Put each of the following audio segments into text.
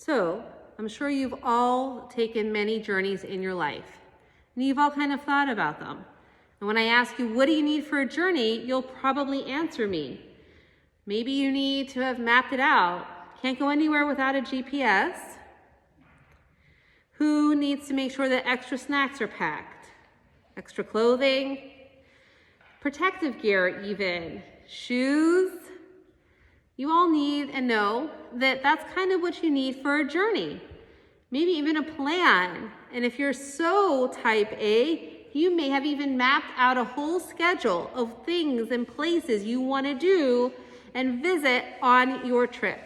So, I'm sure you've all taken many journeys in your life, and you've all kind of thought about them. And when I ask you, what do you need for a journey, you'll probably answer me. Maybe you need to have mapped it out. Can't go anywhere without a GPS. Who needs to make sure that extra snacks are packed? Extra clothing? Protective gear even. Shoes? You all need and know that that's kind of what you need for a journey. Maybe even a plan. And if you're so type A, you may have even mapped out a whole schedule of things and places you want to do and visit on your trip.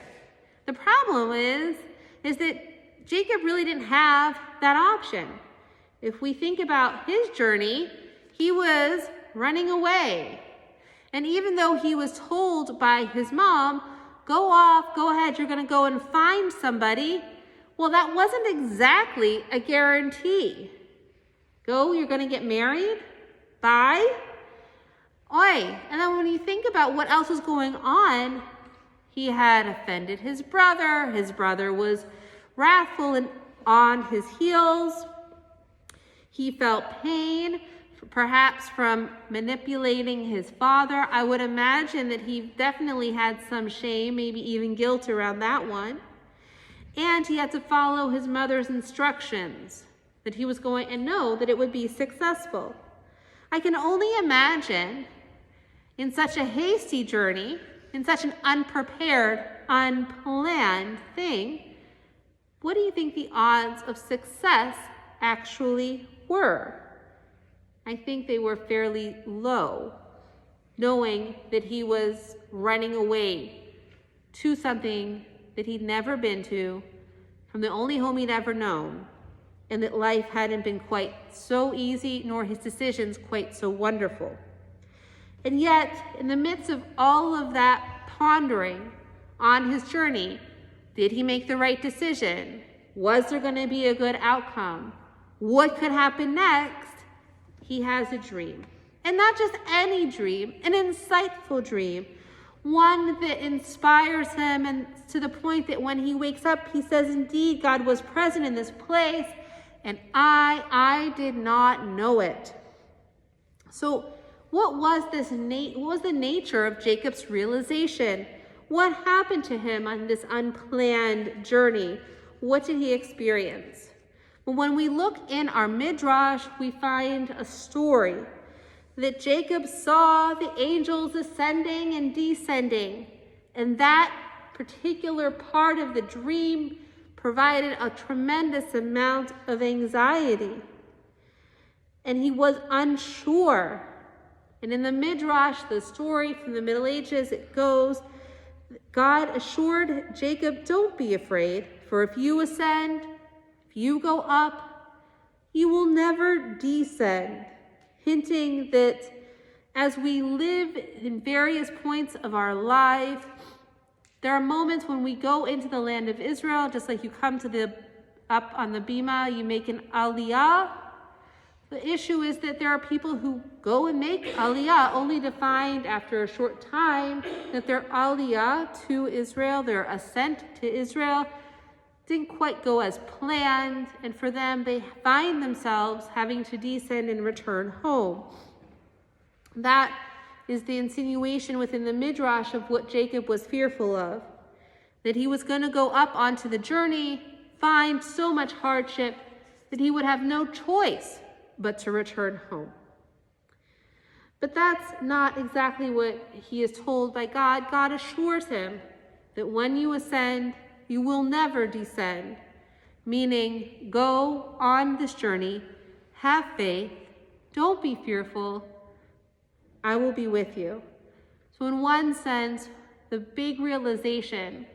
The problem is that Jacob really didn't have that option. If we think about his journey, he was running away. And even though he was told by his mom, go ahead, you're going to go and find somebody, well, that wasn't exactly a guarantee. Go, you're going to get married? Bye? Oi. And then when you think about what else was going on, he had offended his brother. His brother was wrathful and on his heels. He felt pain, perhaps from manipulating his father. I would imagine that he definitely had some shame, maybe even guilt around that one. And he had to follow his mother's instructions, that he was going and know that it would be successful. I can only imagine in such a hasty journey, in such an unprepared, unplanned thing, what do you think the odds of success actually were? I think they were fairly low, knowing that he was running away to something that he'd never been to, from the only home he'd ever known, and that life hadn't been quite so easy, nor his decisions quite so wonderful. And yet, in the midst of all of that pondering on his journey, did he make the right decision? Was there going to be a good outcome? What could happen next? He has a dream. And not just any dream, an insightful dream. One that inspires him, and to the point that when he wakes up, he says, indeed, God was present in this place, and I did not know it. So what was the nature of Jacob's realization? What happened to him on this unplanned journey? What did he experience? Well, when we look in our Midrash, we find a story that Jacob saw the angels ascending and descending, and that particular part of the dream provided a tremendous amount of anxiety. And he was unsure. And in the Midrash, the story from the Middle Ages, it goes, God assured Jacob, don't be afraid, for if you ascend, if you go up, you will never descend, hinting that as we live in various points of our life, there are moments when we go into the land of Israel, just like you come to up on the Bima, you make an aliyah. The issue is that there are people who go and make aliyah only to find after a short time that their aliyah to Israel, their ascent to Israel, didn't quite go as planned, and for them, they find themselves having to descend and return home. That is the insinuation within the Midrash of what Jacob was fearful of, that he was going to go up onto the journey, find so much hardship that he would have no choice but to return home. But that's not exactly what he is told by God. God assures him that when you ascend, you will never descend, meaning go on this journey, have faith, don't be fearful, I will be with you. So in one sense, the big realization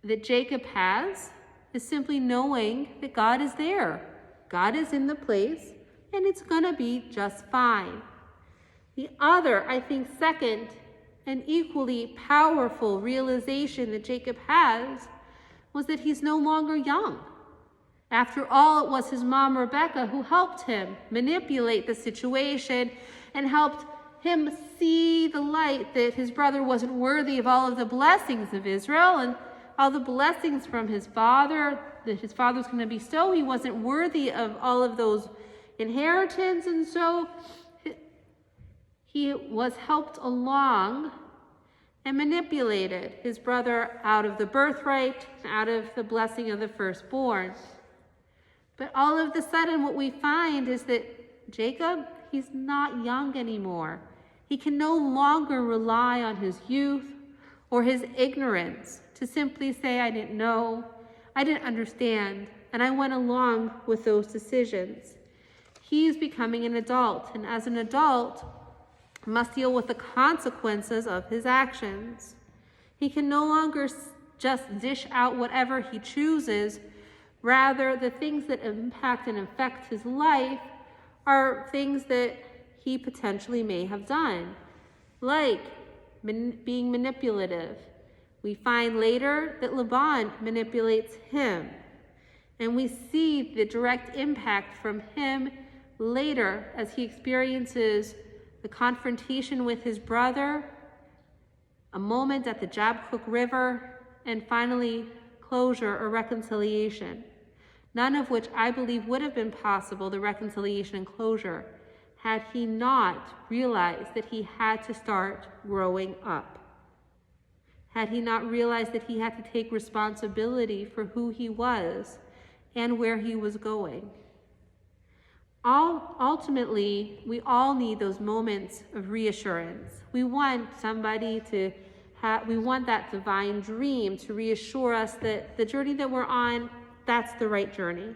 that Jacob has is simply knowing that God is there. God is in the place, and it's going to be just fine. The other, I think, second and equally powerful realization that Jacob has was that he's no longer young. After all, it was his mom, Rebecca, who helped him manipulate the situation and helped him see the light that his brother wasn't worthy of all of the blessings of Israel, and all the blessings from his father that his father was going to bestow. He wasn't worthy of all of those inheritance, and so he was helped along and manipulated his brother out of the birthright, out of the blessing of the firstborn. But all of a sudden, what we find is that Jacob, he's not young anymore. He can no longer rely on his youth or his ignorance to simply say, I didn't know, I didn't understand, and I went along with those decisions. He's becoming an adult, and as an adult, must deal with the consequences of his actions. He can no longer just dish out whatever he chooses. Rather, the things that impact and affect his life are things that he potentially may have done, like being manipulative. We find later that Laban manipulates him, and we see the direct impact from him later as he experiences the confrontation with his brother, a moment at the Jabbok River, and finally closure or reconciliation. None of which I believe would have been possible, the reconciliation and closure, had he not realized that he had to start growing up. Had he not realized that he had to take responsibility for who he was and where he was going. Ultimately, we all need those moments of reassurance. We want somebody to we want that divine dream to reassure us that the journey that we're on, that's the right journey.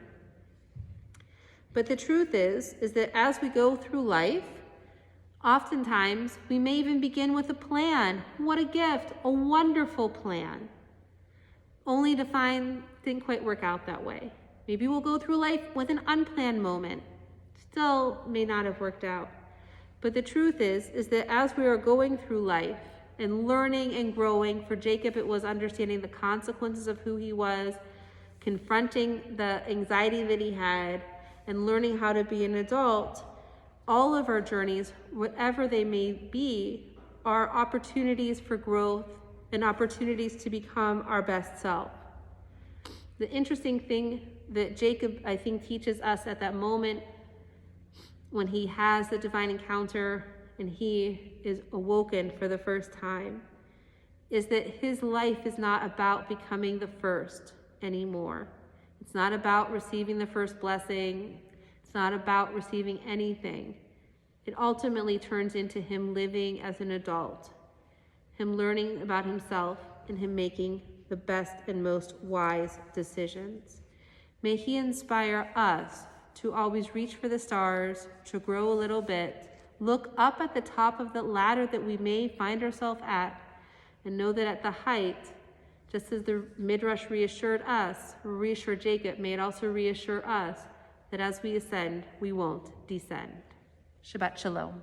But the truth is that as we go through life, oftentimes we may even begin with a plan. What a gift, a wonderful plan, only to find it didn't quite work out that way. Maybe we'll go through life with an unplanned moment. Still may not have worked out. But the truth is that as we are going through life and learning and growing, for Jacob it was understanding the consequences of who he was, confronting the anxiety that he had, and learning how to be an adult, all of our journeys, whatever they may be, are opportunities for growth and opportunities to become our best self. The interesting thing that Jacob, I think, teaches us at that moment when he has the divine encounter and he is awoken for the first time, is that his life is not about becoming the first anymore. It's not about receiving the first blessing. It's not about receiving anything. It ultimately turns into him living as an adult, him learning about himself, and him making the best and most wise decisions. May he inspire us to always reach for the stars, to grow a little bit, look up at the top of the ladder that we may find ourselves at, and know that at the height, just as the Midrash reassured us, or reassured Jacob, may it also reassure us that as we ascend, we won't descend. Shabbat Shalom.